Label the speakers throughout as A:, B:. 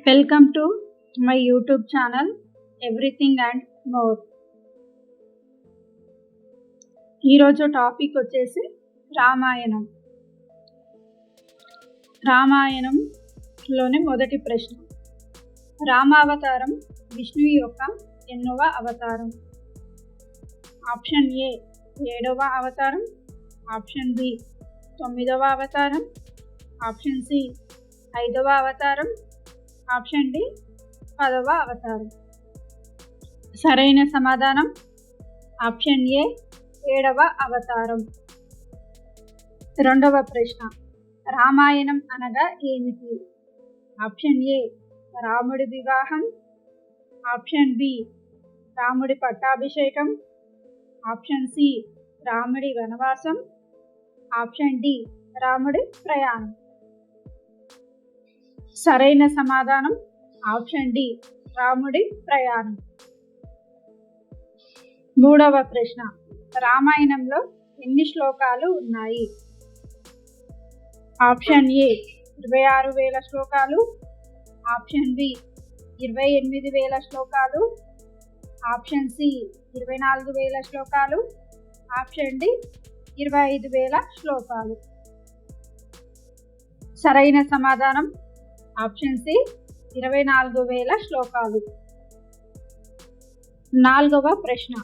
A: Welcome to my YouTube channel everything and more. ఈరోజు topic వచ్చేసి రామాయణం. రామాయణంలోని మొదటి ప్రశ్న, రామావతారం విష్ణువు యొక్క ఎన్నవ అవతారం? ఆప్షన్ ఏ 7వ అవతారం, ఆప్షన్ బి 9వ అవతారం, ఆప్షన్ సి 5వ అవతారం, ఆప్షన్ డి 10వ అవతారం. సరైన సమాధానం ఆప్షన్ ఏ 7వ అవతారం. రెండవ ప్రశ్న, రామాయణం అనగా ఏమిటి? ఆప్షన్ ఏ రాముడి వివాహం, ఆప్షన్ బి రాముడి పట్టాభిషేకం, ఆప్షన్ సి రాముడి వనవాసం, ఆప్షన్ డి రాముడి ప్రయాణం. సరైన సమాధానం ఆప్షన్ డి రాముడి ప్రయాణం. మూడవ ప్రశ్న, రామాయణంలో ఎన్ని శ్లోకాలు ఉన్నాయి? ఆప్షన్ ఏ 26,000 శ్లోకాలు, ఆప్షన్ బి 28,000 శ్లోకాలు, ఆప్షన్ సి 24,000 శ్లోకాలు, ఆప్షన్ డి 25,000 శ్లోకాలు. సరైన సమాధానం ఆప్షన్ సి 24,000 శ్లోకాలు. నాలుగవ ప్రశ్న,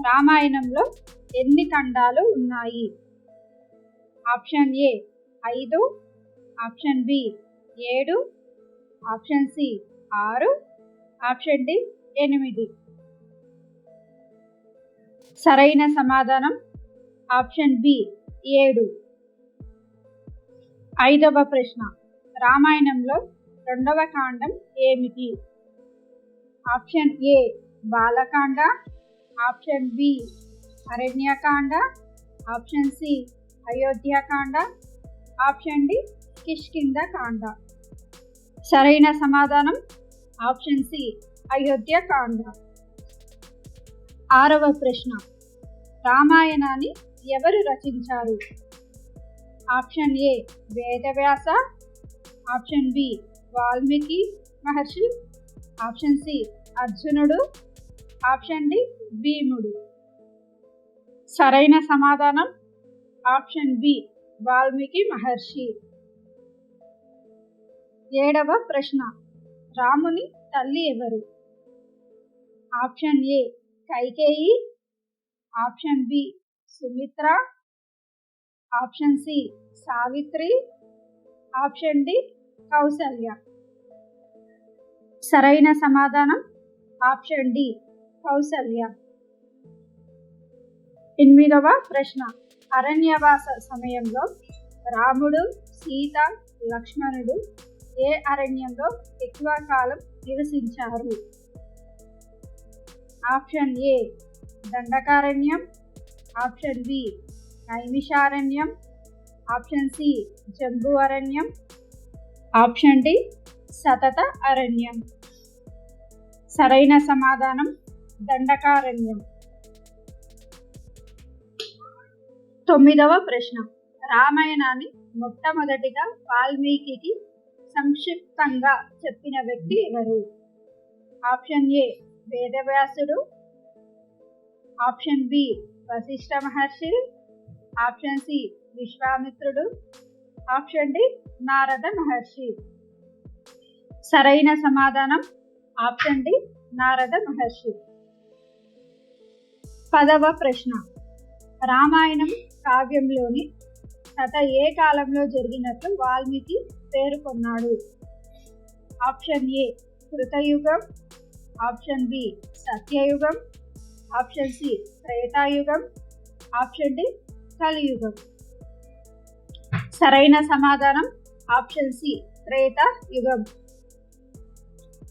A: రామాయణంలో ఎన్ని ఖండాలు ఉన్నాయి? Option A 5, option B 7, option C 6, option D 8. సరైన సమాధానం ఆప్షన్ బి 7. ఐదవ ప్రశ్న, రామాయణంలో 2వ కాండం ఏమిటి? Option A Balakanda, option B Aranyakanda, option C Ayodhyakanda, option D Kishkindhakanda. సరైన సమాధానం ఆప్షన్ సి అయోధ్యకాండ. ఆరవ ప్రశ్న, రామాయణాన్ని ఎవరు రచించారు? Option A Vedavyasa, option B Valmiki Maharshi, option C అర్జునుడు, ఆప్షన్ డి భీముడు. సరైన సమాధానం ఆప్షన్ బి వాల్మీకి మహర్షి. ఏడవ ప్రశ్న, రాముని తల్లి ఎవరు? Option A Kaikeyi, option B Sumitra, option C Savitri, option D Kausalya. సరైన సమాధానం ఆప్షన్ డి కౌసల్య. 8వ ప్రశ్న, అరణ్యవాస సమయంలో రాముడు, సీత, లక్ష్మణుడు ఏ అరణ్యంలో ఎక్కువ కాలం నివసించారు? Option A Dandakaranya, option B Naimisharanya, option C జంబు అరణ్యం, ఆప్షన్ డి సతత అరణ్యం. సరైన సమాధానం దండకారణ్యం. 9వ ప్రశ్న, రామాయణాన్ని మొట్టమొదటిగా వాల్మీకి సంక్షిప్తంగా చెప్పిన వ్యక్తి ఎవరు? ఆప్షన్ ఏ వేదవ్యాసుడు, option B Vasishtha Maharshi, option C విశ్వామిత్రుడు, ఆప్షన్ డి నారద మహర్షి. సరైన సమాధానం ఆప్షన్ డి నారద మహర్షి. 10వ ప్రశ్న, రామాయణం కావ్యంలోని కథ ఏ కాలంలో జరిగినట్లు వాల్మీకి పేర్కొన్నాడు? ఆప్షన్ ఏ కృతయుగం, ఆప్షన్ బి సత్యయుగం, ఆప్షన్ సి త్రేతాయుగం, ఆప్షన్ డి కలియుగం. సరైన సమాధానం ఆప్షన్ సి త్రేతాయుగం.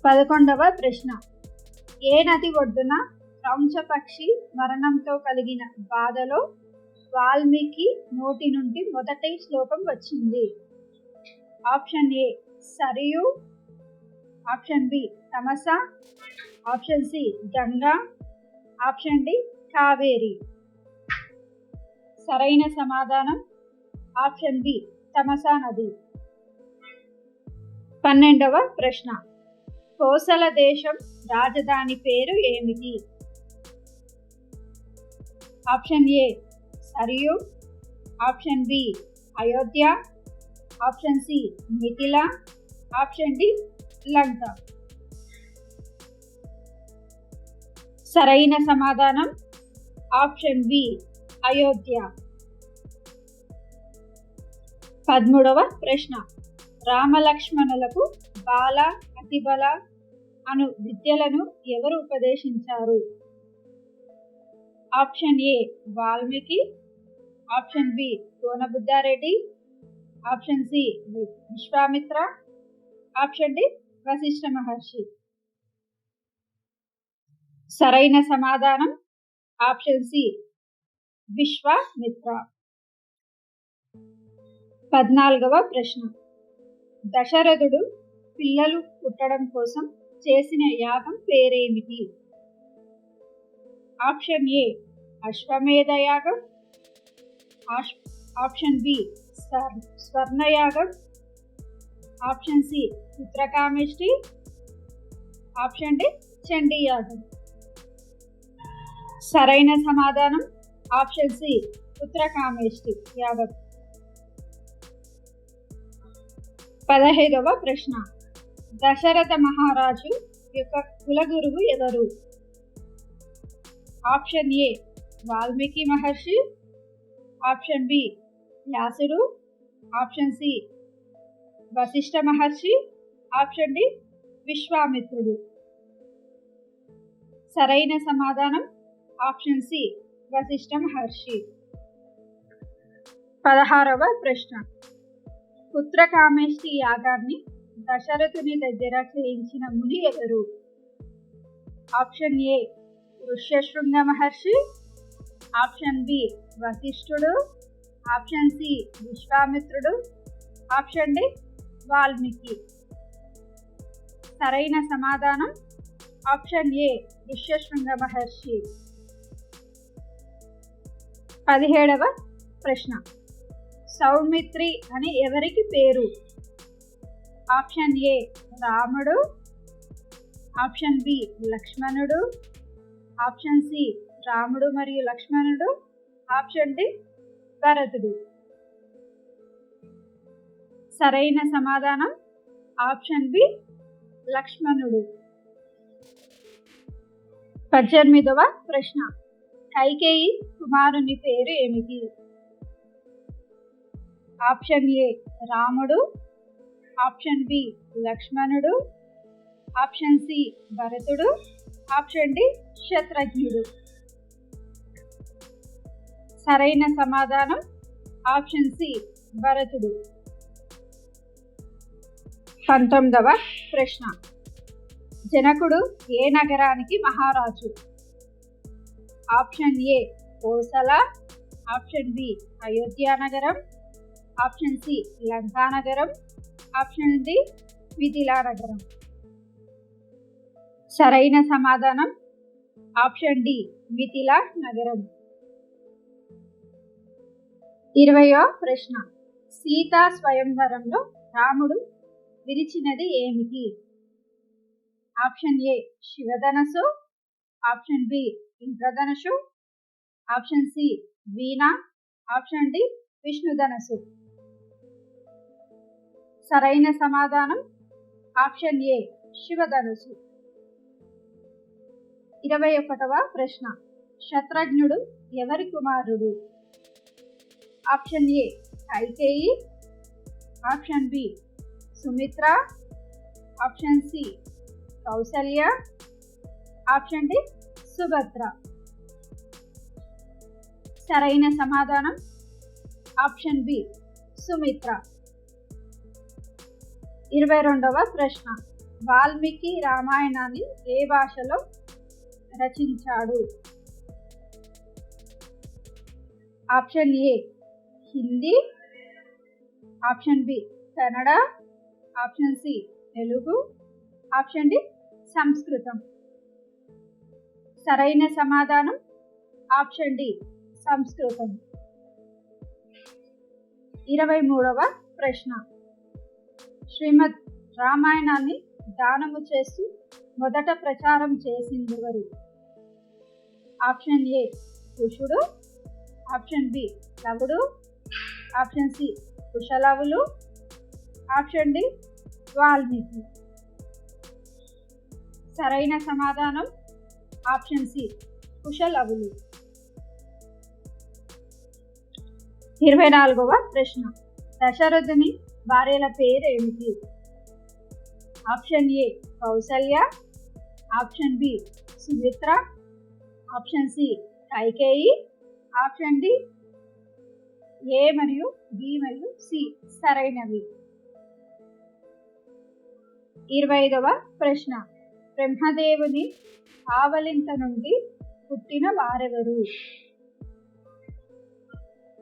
A: 11వ ప్రశ్న, ఏ నది ఒడ్డున క్రౌంచపక్షి మరణంతో కలిగిన బాధలో వాల్మీకి నోటి నుండి మొదటి శ్లోకం వచ్చింది? Option A Sarayu, option B Tamasa, option C Ganga, option D Kaveri. సరైన సమాధానం ఆప్షన్ బి తమసా నది. 12వ ప్రశ్న, కోసల దేశం రాజధాని పేరు ఏమిటి? Option A Sarayu, option B Ayodhya, option C Mithila, option D Lanka. సరైన సమాధానం ఆప్షన్ బి అయోధ్య. 13వ ప్రశ్న. రామలక్ష్మణులకు బాల, అతిబల అను విద్యలను ఎవరు ఉపదేశించారు? Option A Valmiki, option B Gona Buddha Reddy, option C Vishwamitra, option D Vashishtha Maharshi. సరైన సమాధానం ఆప్షన్ సి విశ్వామిత్ర. 14వ ప్రశ్న. దశరథుడు పిల్లలు పుట్టడం కోసం చేసిన యాగం పేరేమిటి? ఆప్షన్ ఏ అశ్వమేధ యాగం, ఆప్షన్ బి స్వర్ణయాగం, ఆప్షన్ సి పుత్రకామేష్టి, ఆప్షన్ డి చండీ యాగం. సరైన సమాధానం ఆప్షన్ సి పుత్రకామేష్టి యాగం. 15వ ప్రశ్న. దశరథ మహారాజు యొక్క కులగురువు ఎవరు? Option A Valmiki Maharshi, option B వ్యాసుడు, option C Vashishtha Maharshi, option D విశ్వామిత్రుడు. సరైన సమాధానం ఆప్షన్ సి వశిష్ఠ మహర్షి. 16వ ప్రశ్న. పుత్రకామేష్టి యాగాన్ని దశరథుని దగ్గర చేయించిన ముని ఎవరు? Option A Rishyasringa Maharshi, option B వశిష్ఠుడు, ఆప్షన్ సి విశ్వామిత్రుడు, ఆప్షన్ డి వాల్మీకి. సరైన సమాధానం ఆప్షన్ ఏ ఋష్యశృంగ మహర్షి. 17వ ప్రశ్న. సౌమిత్రి అని ఎవరికి పేరు? ఆప్షన్ ఏ రాముడు, ఆప్షన్ బి లక్ష్మణుడు, ఆప్షన్ సి రాముడు మరియు లక్ష్మణుడు, ఆప్షన్ డి భరతుడు. సరైన సమాధానం ఆప్షన్ బి లక్ష్మణుడు. 18వ ప్రశ్న. కైకేయి కుమారుని పేరు ఏమిటి? ఆప్షన్ ఏ రాముడు, ఆప్షన్ బి లక్ష్మణుడు, ఆప్షన్ సి భరతుడు, ఆప్షన్ డి శత్రుఘ్నుడు. సరైన సమాధానం ఆప్షన్ సి భరతుడు. 19వ ప్రశ్న. జనకుడు ఏ నగరానికి మహారాజు? Option A Kosala, option B Ayodhya నగరం, ఆప్షన్ సి లంకా నగరం, ఆప్షన్ డి మిథిలా నగరం. సరైన సమాధానం ఆప్షన్ డి మిథిలా నగరం. 20వ ప్రశ్న. సీతా స్వయంవరంలో రాముడు విరిచినది ఏమిటి? ఆప్షన్ ఏ శివధనస్సు, ఆప్షన్ బి ఇంద్రధనుషు, ఆప్షన్ సి వీణ, ఆప్షన్ డి విష్ణుధనస్సు. సరైన సమాధానం ఆప్షన్ ఏ శివధనుసు. 21వ ప్రశ్న. శత్రుఘ్నుడు ఎవరి కుమారుడు? Option A Kaikeyi, option B Sumitra, option C Kausalya, option D Subhadra. సరైన సమాధానం ఆప్షన్ బి సుమిత్ర. 22వ ప్రశ్న. వాల్మీకి రామాయణాన్ని ఏ భాషలో రచించాడు? Option A Hindi, option B Kannada, option C Telugu, option D సంస్కృతం. సరైన సమాధానం ఆప్షన్ డి సంస్కృతం. 23వ ప్రశ్న. శ్రీమద్ రామాయణాన్ని దానము చేస్తూ మొదట ప్రచారం చేసిందెవరు? ఆప్షన్ ఏ కుషుడు, ఆప్షన్ బి లవుడు, ఆప్షన్ సి కుశలవులు, ఆప్షన్ డి వాల్మీకి. సరైన సమాధానం ఆప్షన్ సి కుశలవులు. 24వ ప్రశ్న. దశరథుని భార్యల పేరేమిటి? Option A Kausalya, option B Sumitra, option C Kaikeyi, option D A మరియు బి మరియు సి సరైనవి. 25వ ప్రశ్న. బ్రహ్మదేవుని ఆవలింత నుండి పుట్టిన వారెవరు?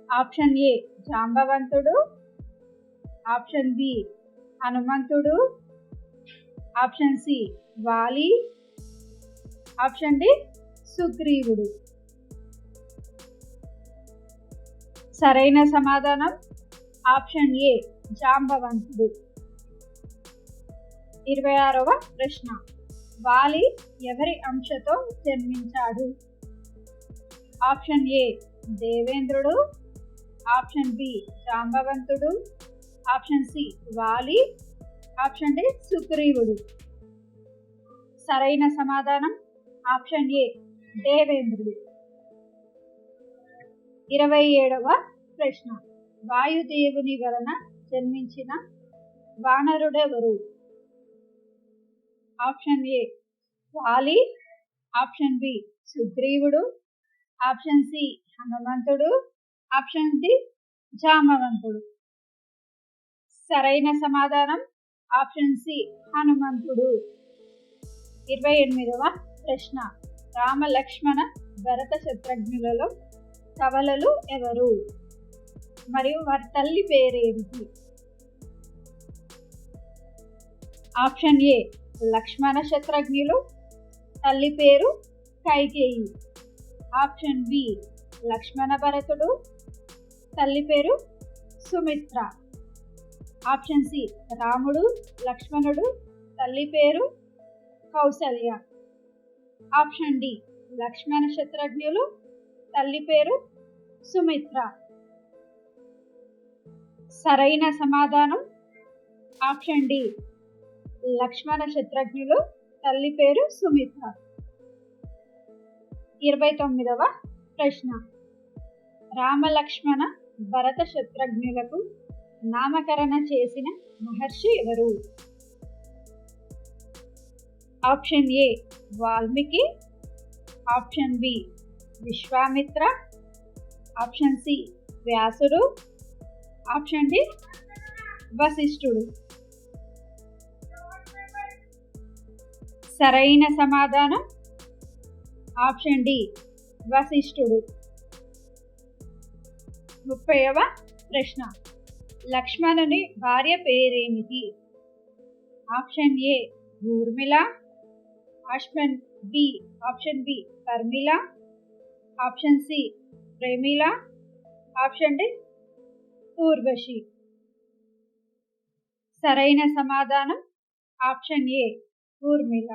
A: ఆప్షన్ ఏ జాంబవంతుడు, ఆప్షన్ బి హనుమంతుడు, ఆప్షన్ సి వాలి, ఆప్షన్ డి సుగ్రీవుడు. సరైన సమాధానం ఆప్షన్ ఏ జాంబవంతుడు. 26వ ప్రశ్న. వాలి ఎవరి అంశతో జన్మించాడు? ఆప్షన్ ఏ దేవేంద్రుడు, ఆప్షన్ బి జాంబవంతుడు, ఆప్షన్ సి వాలి, ఆప్షన్ డి సుగ్రీవుడు. సరైన సమాధానం ఆప్షన్ ఏ దేవేంద్రుడు. 27వ ప్రశ్న. వాయుదేవుని వలన జన్మించిన వానరుడెవరు? ఆప్షన్ ఏ వాలి, ఆప్షన్ బి సుగ్రీవుడు, ఆప్షన్ సి హనుమంతుడు, ఆప్షన్ డి జాంబవంతుడు. సరైన సమాధానం ఆప్షన్ సి హనుమంతుడు. 28వ ప్రశ్న. రామ లక్ష్మణ భరత శత్రుఘ్నులలో కవలలు ఎవరు మరియు వారి తల్లి పేరేమిటి? ఆప్షన్ ఏ లక్ష్మణ శత్రుఘ్నులు, తల్లి పేరు కైకేయి. ఆప్షన్ బి లక్ష్మణ భరతుడు, తల్లి పేరు సుమిత్ర. ఆప్షన్ సి రాముడు లక్ష్మణుడు, తల్లి పేరు కౌసల్య. ఆప్షన్ డి లక్ష్మణ శత్రుఘ్నులు, తల్లి పేరు సుమిత్ర. సరైన సమాధానం ఆప్షన్ డి లక్ష్మణ శత్రుఘ్నులు, తల్లి పేరు సుమిత్ర. 29వ ప్రశ్న. రామ లక్ష్మణ భరత శత్రుఘ్నులకు నామకరణ చేసిన మహర్షి ఎవరు? Option A Valmiki, option B Vishwamitra, option C వ్యాసుడు, ఆప్షన్ డి వశిష్ఠుడు. సరైన సమాధానం ఆప్షన్ డి వశిష్ఠుడు. 30వ ప్రశ్న. లక్ష్మణుని భార్య పేరేమిటి? Option A Urmila, option B Karmila, option C Premila, option D Urvashi. సరైన సమాధానం ఆప్షన్ ఏ ఊర్మిళ.